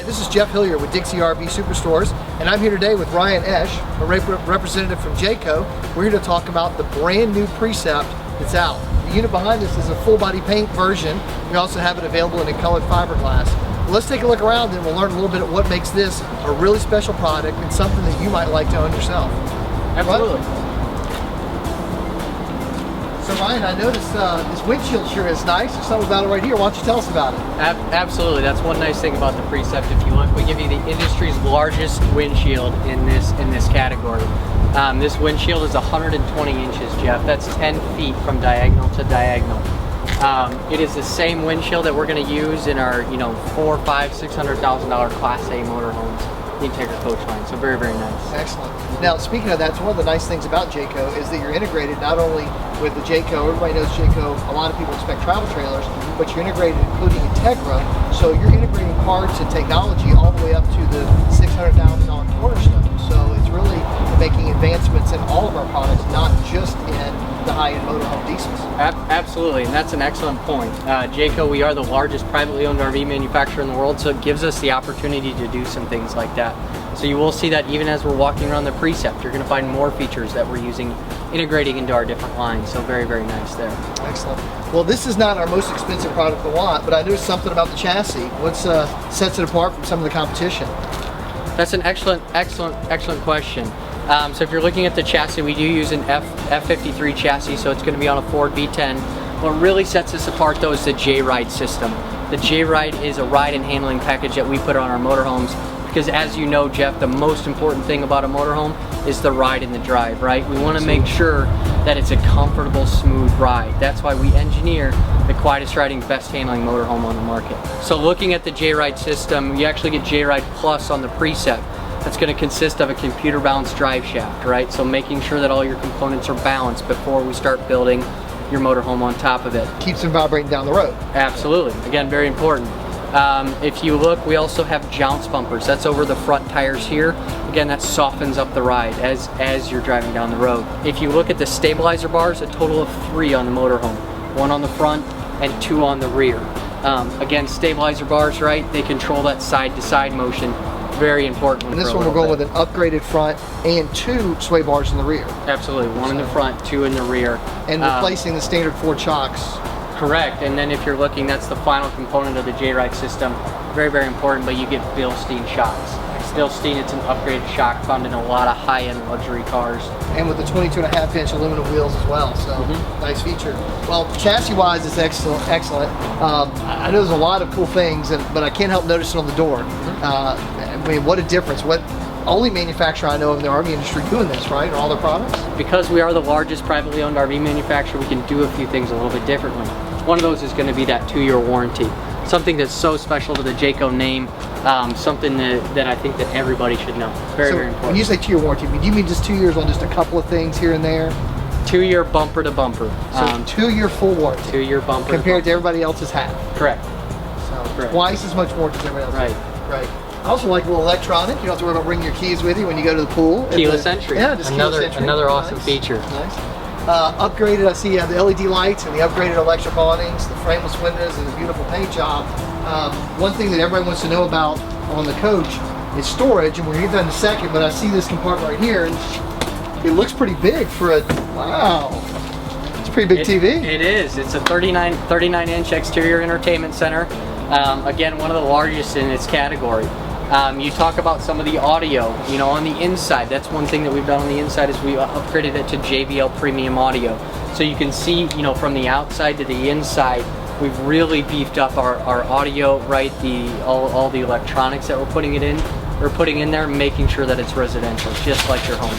this is Jeff Hilliard with Dixie RV Superstores, and I'm here today with Ryan Esch, a representative from Jayco. We're here to talk about the brand new Precept that's out. The unit behind us is a full body paint version. We also have it available in a colored fiberglass. Well, let's take a look around and we'll learn a little bit of what makes this a really special product and something that you might like to own yourself. Absolutely. So Ryan, I noticed this windshield sure is nice. There's something about it right here. Why don't you tell us about it? Absolutely. That's one nice thing about the Precept. If you look, we give you the industry's largest windshield in this category. This windshield is 120 inches, Jeff. That's 10 feet from diagonal to diagonal. It is the same windshield that we're going to use in our, $400,000, $500,000, $600,000 Class A motorhomes, the Integra coach line. So very, very nice. Excellent. Now, speaking of that, one of the nice things about Jayco is that you're integrated not only with the Jayco. Everybody knows Jayco. A lot of people expect travel trailers, but you're integrated, including Integra. So you're integrating parts and technology all the way up to the $600,000 cornerstone. So it's really making advancements in all of our products, not just in the high-end motorhome diesels. Absolutely, and that's an excellent point. Jayco, we are the largest privately owned RV manufacturer in the world, so it gives us the opportunity to do some things like that. So you will see that even as we're walking around the Precept, you're going to find more features that we're using, integrating into our different lines. So very, very nice there. Excellent. Well, this is not our most expensive product to want, but I noticed something about the chassis. What sets it apart from some of the competition? That's an excellent question. So if you're looking at the chassis, we do use an F53 chassis, so it's going to be on a Ford V10. What really sets us apart though is the J-Ride system. The J-Ride is a ride and handling package that we put on our motorhomes because, as you know, Jeff, the most important thing about a motorhome is the ride and the drive, right? We want to make sure that it's a comfortable, smooth ride. That's why we engineer the quietest riding, best handling motorhome on the market. So looking at the J-Ride system, you actually get J-Ride Plus on the Precept. That's going to consist of a computer balanced drive shaft, right? So making sure that all your components are balanced before we start building your motorhome on top of it. Keeps them vibrating down the road. Absolutely. Again, very important. If you look, we also have jounce bumpers. That's over the front tires here. Again, that softens up the ride as you're driving down the road. If you look at the stabilizer bars, a total of 3 on the motorhome. 1 on the front and 2 on the rear. Again, stabilizer bars, right? They control that side-to-side motion. Very important. And this one we're going with an upgraded front and 2 sway bars in the rear. Absolutely. 1 in the front, 2 in the rear. And replacing the standard 4 chocks. Correct. And then if you're looking, that's the final component of the J-Ride system. Very, very important, but you get Bilstein shocks. Bilstein, it's an upgraded shock found in a lot of high-end luxury cars. And with the 22.5-inch aluminum wheels as well, so nice feature. Well, chassis-wise, it's excellent. I know there's a lot of cool things, but I can't help noticing on the door. I mean, what a difference. What only manufacturer I know of in the RV industry doing this, right, on all their products? Because we are the largest privately owned RV manufacturer, we can do a few things a little bit differently. One of those is going to be that 2-year warranty. Something that's so special to the Jayco name, something that I think that everybody should know. Very, very important. When you say 2-year warranty, do you mean just 2 years on just a couple of things here and there? 2-year bumper to bumper. So 2-year full warranty. 2-year bumper compared to everybody else's half. Correct. So correct. Twice as much warranty as everybody else. Right. I also like a little electronic. You don't have to worry about bringing your keys with you when you go to the pool. Keyless entry. Yeah, just keyless entry. Another awesome feature. Nice. Upgraded, I see you have the LED lights and the upgraded electric awnings, the frameless windows, and the beautiful paint job. One thing that everybody wants to know about on the coach is storage, and we're going to get that in a second, but I see this compartment right here, and it looks pretty big for a, wow, it's a pretty big TV. It is. It's a 39-inch exterior entertainment center. Again, one of the largest in its category. You talk about some of the audio, on the inside. That's one thing that we've done on the inside is we upgraded it to JBL premium audio. So you can see, from the outside to the inside, we've really beefed up our audio, right? All the electronics that we're putting in there, making sure that it's residential, just like your home.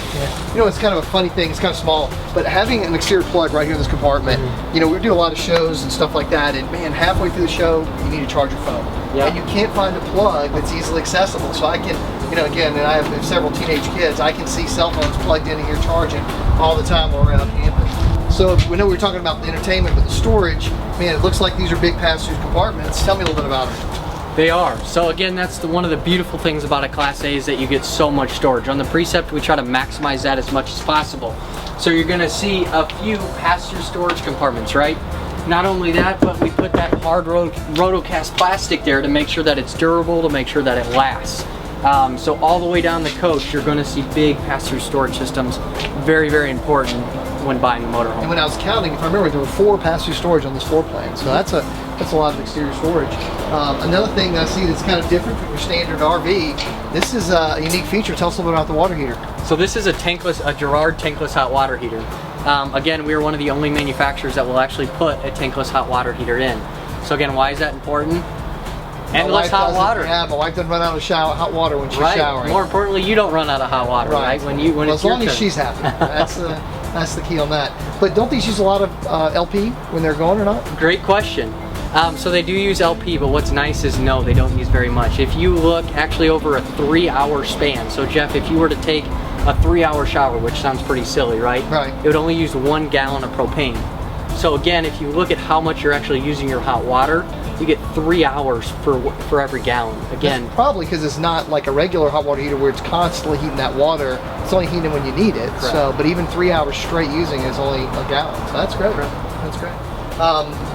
Yeah. It's kind of a funny thing. It's kind of small, but having an exterior plug right here in this compartment, we do a lot of shows and stuff like that, and man, halfway through the show, you need to charge your phone. Yep. And you can't find a plug that's easily accessible. So I can, again, and I have several teenage kids, I can see cell phones plugged in here charging all the time while we're out camping. So we know we were talking about the entertainment, but the storage, man, it looks like these are big pass-through compartments. Tell me a little bit about them. They are. So again, that's one of the beautiful things about a Class A is that you get so much storage. On the Precept, we try to maximize that as much as possible. So you're going to see a few pass-through storage compartments, right? Not only that, but we put that hard rotocast plastic there to make sure that it's durable, to make sure that it lasts. So all the way down the coach, you're going to see big pass-through storage systems. Very, very important when buying a motorhome. And when I was counting, if I remember, there were 4 pass-through storage on this floor plan. So that's a lot of exterior storage. Another thing that I see that's kind of different from your standard RV, this is a unique feature. Tell us a little bit about the water heater. So this is a Girard tankless hot water heater. Again, we are one of the only manufacturers that will actually put a tankless hot water heater in. So again, why is that important? Endless hot water. Yeah, my wife doesn't run out of hot water when she's showering. More importantly, you don't run out of hot water, right? When well, it's as long as she's happy. That's the key on that. But don't these use a lot of LP when they're going or not? Great question. So they do use LP, but what's nice is no, they don't use very much. If you look actually over a 3-hour span, so Jeff, if you were to take a 3-hour shower, which sounds pretty silly, right? Right. It would only use 1 gallon of propane. So again, if you look at how much you're actually using your hot water, you get 3 hours for every gallon. Again, that's probably because it's not like a regular hot water heater where it's constantly heating that water. It's only heating when you need it. Correct. So, but even 3 hours straight using is only a gallon. So that's great. That's great.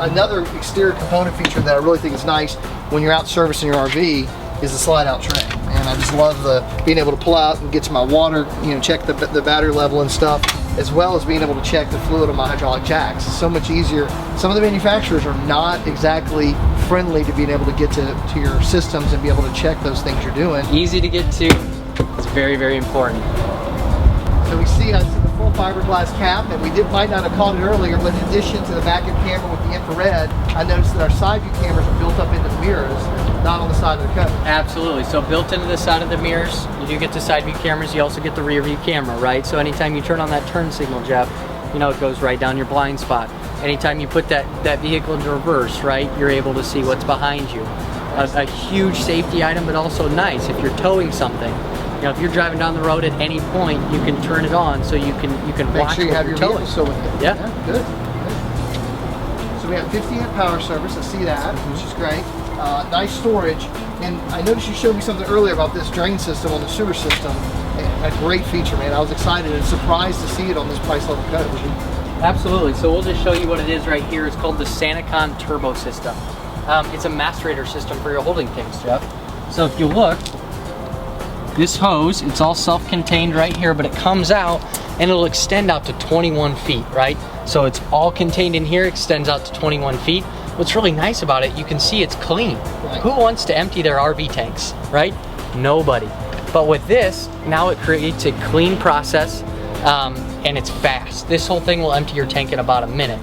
Another exterior component feature that I really think is nice when you're out servicing your RV is the slide-out tray. And I just love being able to pull out and get to my water, check the battery level and stuff, as well as being able to check the fluid on my hydraulic jacks. It's so much easier. Some of the manufacturers are not exactly friendly to being able to get to your systems and be able to check those things you're doing. Easy to get to. It's very, very important. So we see the full fiberglass cap, and we might not have caught it earlier, but in addition to the back-end camera with the infrared, I noticed that our side view cameras are built up into the mirrors, not on the side of the coach. Absolutely. So built into the side of the mirrors, you do get the side view cameras, you also get the rear view camera, right? So anytime you turn on that turn signal, Jeff, it goes right down your blind spot. Anytime you put that vehicle into reverse, right, you're able to see what's behind you. A huge safety item, but also nice if you're towing something. If you're driving down the road at any point, you can turn it on so you can make watch sure you have your vehicle still with you. Yeah. Good. So we have 50-amp power service. I see that, which is great. Nice storage. And I noticed you showed me something earlier about this drain system on the sewer system. A great feature, man. I was excited and surprised to see it on this price level coach. Absolutely. So we'll just show you what it is right here. It's called the Sanacon Turbo System. It's a macerator system for your holding tanks, Jeff. So if you look, this hose, it's all self-contained right here, but it comes out and it'll extend out to 21 feet, right? So it's all contained in here, extends out to 21 feet. What's really nice about it, you can see it's clean. Right. Who wants to empty their RV tanks, right? Nobody. But with this, now it creates a clean process, and it's fast. This whole thing will empty your tank in about a minute.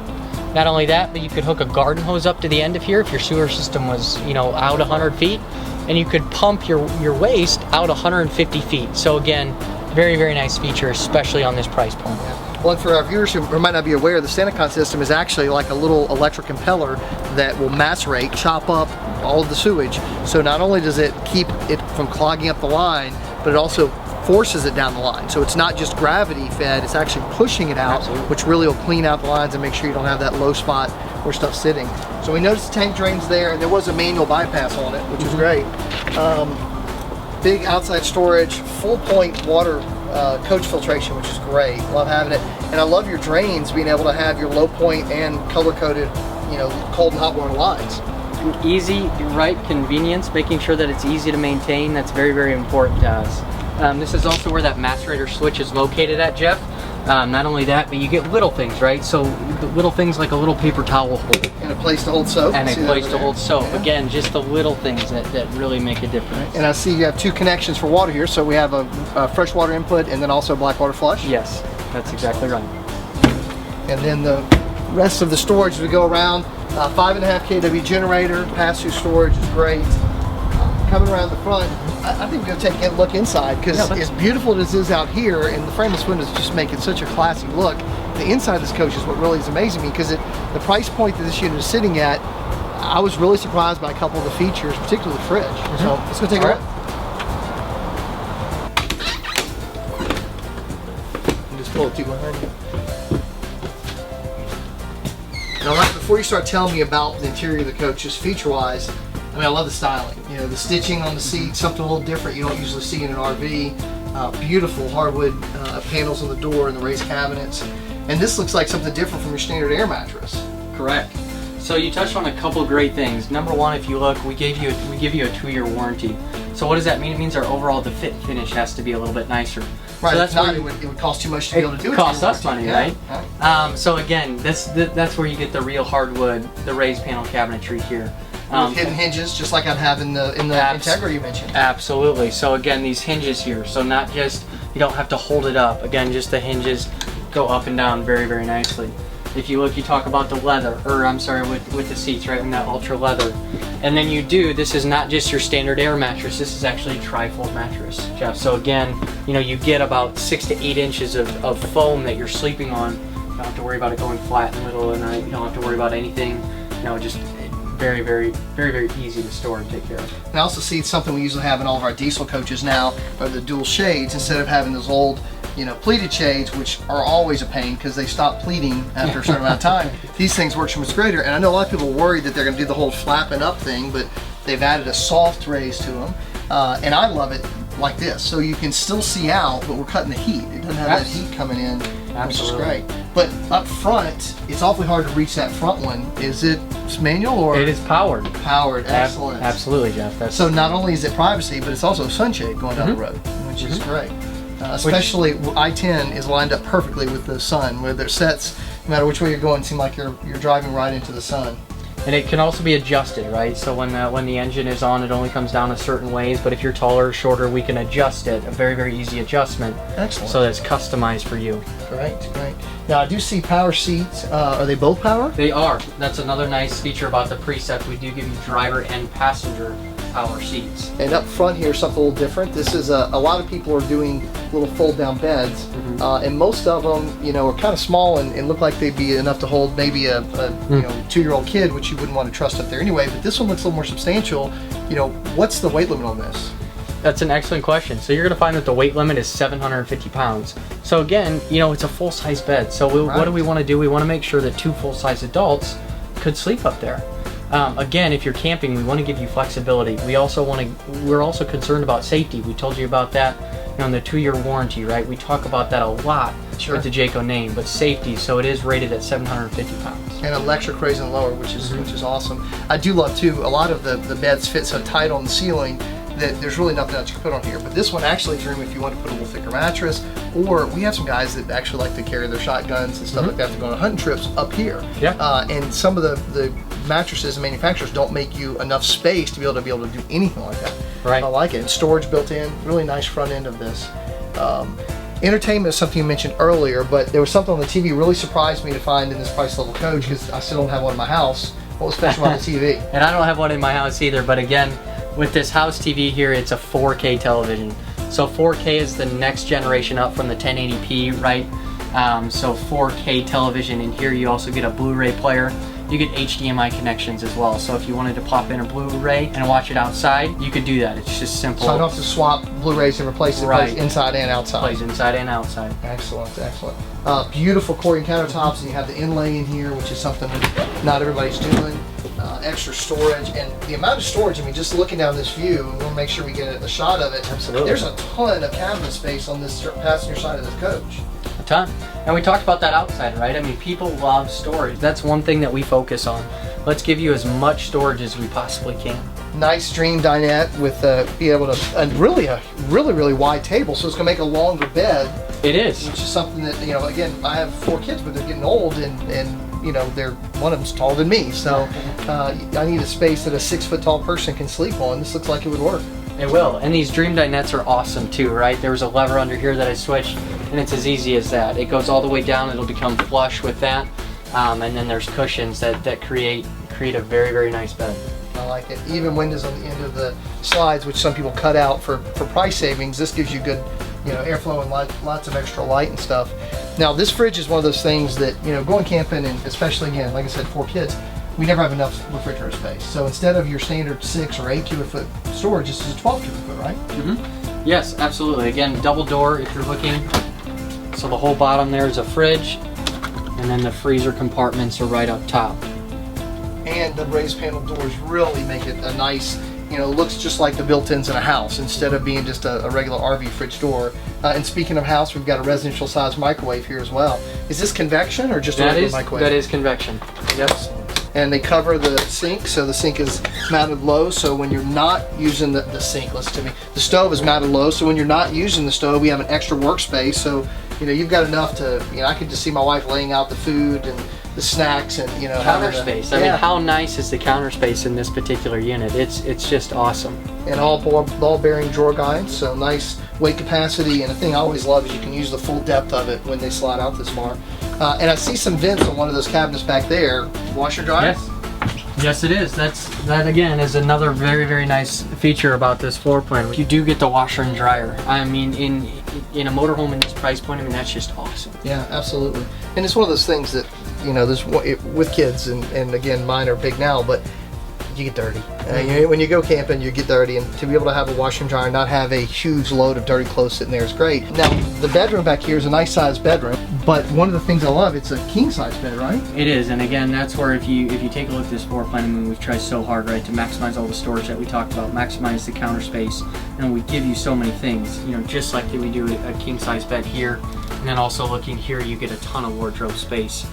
Not only that, but you could hook a garden hose up to the end of here if your sewer system was, out 100 feet, and you could pump your waste out 150 feet. So again, very, very nice feature, especially on this price point. Yeah. Well, and for our viewers who might not be aware, the Sanacon system is actually like a little electric impeller that will macerate, chop up all of the sewage. So not only does it keep it from clogging up the line, but it also forces it down the line. So it's not just gravity fed, it's actually pushing it out, Absolutely. Which really will clean out the lines and make sure you don't have that low spot where stuff's sitting. So we noticed the tank drains there, and there was a manual bypass on it, which is great. Big outside storage, full point water coach filtration, which is great. Love having it. And I love your drains being able to have your low point and color coded, cold and hot water lines. Easy, right, convenience, making sure that it's easy to maintain. That's very, very important to us. This is also where that macerator switch is located at, Jeff. Not only that, but you get little things, right? So little things like a little paper towel holder. And a place to hold soap. And a place to hold soap. Yeah. Again, just the little things that really make a difference. And I see you have 2 connections for water here. So we have a freshwater input and then also a black water flush. Yes, that's exactly right. And then the rest of the storage we go around, 5.5 kW generator, pass-through storage is great. Coming around the front, I think we're going to take a look inside because as beautiful as it is out here, and the frameless windows just make it such a classy look, the inside of this coach is what really is amazing me because the price point that this unit is sitting at, I was really surprised by a couple of the features, particularly the fridge. So let's go take a look. Just pull it to behind you. Now, before you start telling me about the interior of the coach, just feature-wise, I love the styling. The stitching on the seat, something a little different you don't usually see in an RV. Beautiful hardwood panels on the door and the raised cabinets. And this looks like something different from your standard air mattress. Correct. So you touched on a couple great things. Number one, if you look, we give you a 2-year warranty. So what does that mean? It means our overall the fit and finish has to be a little bit nicer. Right. So that's it would cost too much to be able to do it. It costs us money, yeah. right? So again, that's where you get the real hardwood, the raised panel cabinetry here. With hidden hinges, just like I'd have in the Integra you mentioned. Absolutely. So again, these hinges here. So not just, you don't have to hold it up. Again, just the hinges go up and down very, very nicely. If you look, you talk about the leather, or I'm sorry, with the seats, right, in that ultra leather. And then this is not just your standard air mattress, this is actually a tri-fold mattress, Jeff. So again, you get about 6 to 8 inches of foam that you're sleeping on. You don't have to worry about it going flat in the middle of the night. You don't have to worry about anything, just very, very, very, very easy to store and take care of. And I also see something we usually have in all of our diesel coaches now are the dual shades, instead of having those old pleated shades, which are always a pain because they stop pleating after a certain amount of time. These things work so much greater, and I know a lot of people are worried that they're going to do the whole flapping up thing, but they've added a soft raise to them, and I love it like this. So you can still see out, but we're cutting the heat. It doesn't have that heat coming in, which is great. But up front, it's awfully hard to reach that front one. Is it manual or? It is powered. Powered, excellent. Absolutely, Jeff. So not only is it privacy, but it's also sunshade going down the road, which is great. Especially I-10 is lined up perfectly with the sun, where there's sets, no matter which way you're going, it seems like you're driving right into the sun. And it can also be adjusted, right? So when the engine is on, it only comes down a certain ways, but if you're taller or shorter, we can adjust it, a very, very easy adjustment. Excellent. So that it's customized for you. Great, great. Now I do see power seats. Are they both power? They are. That's another nice feature about the Precept. We do give you driver and passenger power seats. And up front here, something a little different. This is a lot of people are doing little fold-down beds, and most of them, are kind of small and look like they'd be enough to hold maybe a 2-year-old kid, which you wouldn't want to trust up there anyway. But this one looks a little more substantial. What's the weight limit on this? That's an excellent question. So you're going to find that the weight limit is 750 pounds. So again, it's a full-size bed. So what do we want to do? We want to make sure that 2 full-size adults could sleep up there. Again, if you're camping, we want to give you flexibility. We're also concerned about safety. We told you about that in the 2-year warranty, right? We talk about that a lot with the Jayco name, but safety. So it is rated at 750 pounds. And electric raising lower, which is awesome. I do love too. A lot of the beds fit so tight on the ceiling that there's really nothing else you can put on here. But this one actually has room if you want to put a little thicker mattress, or we have some guys that actually like to carry their shotguns and stuff like that to go on hunting trips up here. Yeah. And some of the mattresses and manufacturers don't make you enough space to be able to do anything like that. Right. I like it. And storage built in. Really nice front end of this. Entertainment is something you mentioned earlier, but there was something on the TV really surprised me to find in this price level coach, because I still don't have one in my house. What was special about the TV? And I don't have one in my house either, but again, with this house TV here, it's a 4K television. So 4K is the next generation up from the 1080p, right? So 4K television, and here you also get a Blu-ray player. You get HDMI connections as well. So if you wanted to pop in a Blu-ray and watch it outside, you could do that. It's just simple. So I don't have to swap Blu-rays and replace it. Right. Plays inside and outside. Plays inside and outside. Excellent, excellent. Beautiful Corian countertops, and you have the inlay in here, which is something that not everybody's doing. Extra storage, and the amount of storage, just looking down this view, we want to make sure we get a shot of it. Absolutely. There's a ton of cabinet space on this passenger side of this coach. A ton. And we talked about that outside, right? People love storage. That's one thing that we focus on. Let's give you as much storage as we possibly can. Nice dream dinette with be able to, and really a really wide table, so it's going to make a longer bed. It is. Which is something that, again, I have 4 kids, but they're getting old, and one of them's taller than me, so I need a space that a 6-foot-tall person can sleep on. This looks like it would work. It will, and these dream dinettes are awesome too, right? There's a lever under here that I switched, and it's as easy as that. It goes all the way down, it'll become flush with that, and then there's cushions that create a very, very nice bed. I like it. Even windows on the end of the slides, which some people cut out for price savings. This gives you good airflow and lots of extra light and stuff. Now this fridge is one of those things that, going camping, and especially, again, like I said, 4 kids, we never have enough refrigerator space. So instead of your standard 6 or 8 cubic foot storage, this is a 12 cubic foot, right? Yes, absolutely. Again, double door if you're looking. So the whole bottom there is a fridge, and then the freezer compartments are right up top. And the raised panel doors really make it a nice, looks just like the built-ins in a house instead of being just a regular RV fridge door. And speaking of house, we've got a residential size microwave here as well. Is this convection or just a regular microwave? That is convection. Yep. and they cover the sink, so the sink is mounted low, so when you're not using the sink, listen to me, the stove is mounted low, so when you're not using the stove, we have an extra workspace, so you've got enough to, I could just see my wife laying out the food and the snacks and counter space. I mean, how nice is the counter space in this particular unit? It's just awesome. And all ball bearing drawer guides, so nice weight capacity. And the thing I always love is you can use the full depth of it when they slide out this far. And I see some vents on one of those cabinets back there. Washer dryer. Yes, it is. That again is another very, very nice feature about this floor plan. You do get the washer and dryer. I mean, in a motorhome in this price point, I mean, that's just awesome. Yeah, absolutely. And it's one of those things that there's with kids, and again, mine are big now, but you get dirty. When you go camping, you get dirty, and to be able to have a washer and dryer and not have a huge load of dirty clothes sitting there is great. Now, the bedroom back here is a nice sized bedroom, but one of the things I love, it's a king size bed, right? It is, and again, that's where if you take a look at this floor plan, I mean, we've tried so hard, right, to maximize all the storage that we talked about, maximize the counter space, and we give you so many things, just like we do a king size bed here, and then also looking here, you get a ton of wardrobe space.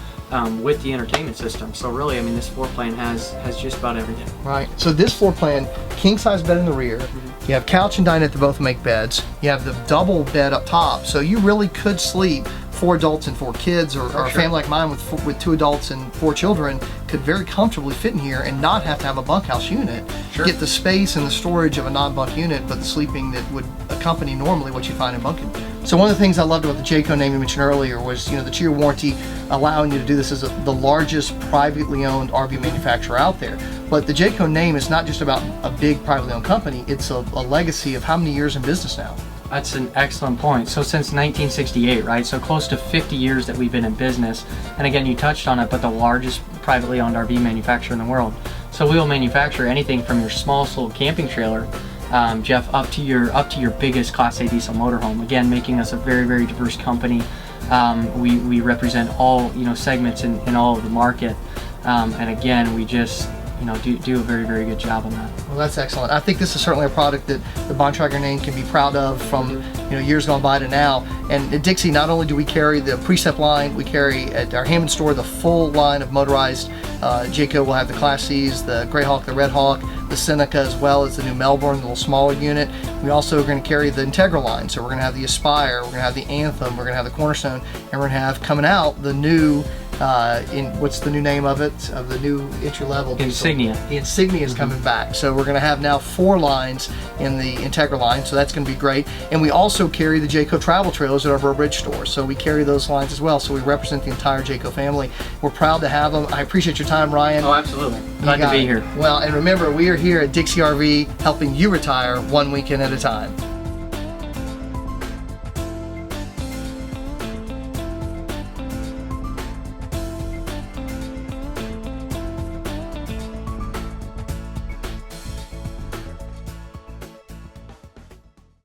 With the entertainment system. So really, I mean, this floor plan has just about everything. Right. So this floor plan, king size bed in the rear. You have couch and dinette that both make beds. You have the double bed up top. So you really could sleep 4 adults and 4 kids, or a family like mine with 2 adults and 4 children could very comfortably fit in here and not have to have a bunkhouse unit. Get the space and the storage of a non-bunk unit, but the sleeping that would accompany normally what you find in bunking. So one of the things I loved about the Jayco name you mentioned earlier was, the 2-year warranty allowing you to do this as the largest privately owned RV manufacturer out there. But the Jayco name is not just about a big privately owned company, it's a legacy of how many years in business now? That's an excellent point. So since 1968, right? So close to 50 years that we've been in business. And again, you touched on it, but the largest privately owned RV manufacturer in the world. So we will manufacture anything from your smallest little camping trailer, Jeff, up to your biggest Class A diesel motorhome. Again, making us a very, very diverse company. We represent all segments in all of the market, and again, we just do a very, very good job on that. Well, that's excellent. I think this is certainly a product that the Bontrager name can be proud of from years gone by to now. And at Dixie, not only do we carry the Precept line, we carry at our Hammond store the full line of motorized. Jayco will have the Class C's, the Greyhawk, the Redhawk, the Seneca, as well as the new Melbourne, the little smaller unit. We also are going to carry the Integra line, so we're going to have the Aspire, we're going to have the Anthem, we're going to have the Cornerstone, and we're going to have coming out the new what's the new name of it, of the new entry-level Insignia. The Insignia is coming back, so we're going to have now 4 lines in the Integra line, so that's going to be great. And we also carry the Jayco travel trailers at our Burbridge store, so we carry those lines as well, so we represent the entire Jayco family. We're proud to have them. I appreciate your time, Ryan. Oh, absolutely. Glad to be here. Well, and remember, we are here at Dixie RV helping you retire one weekend at a time.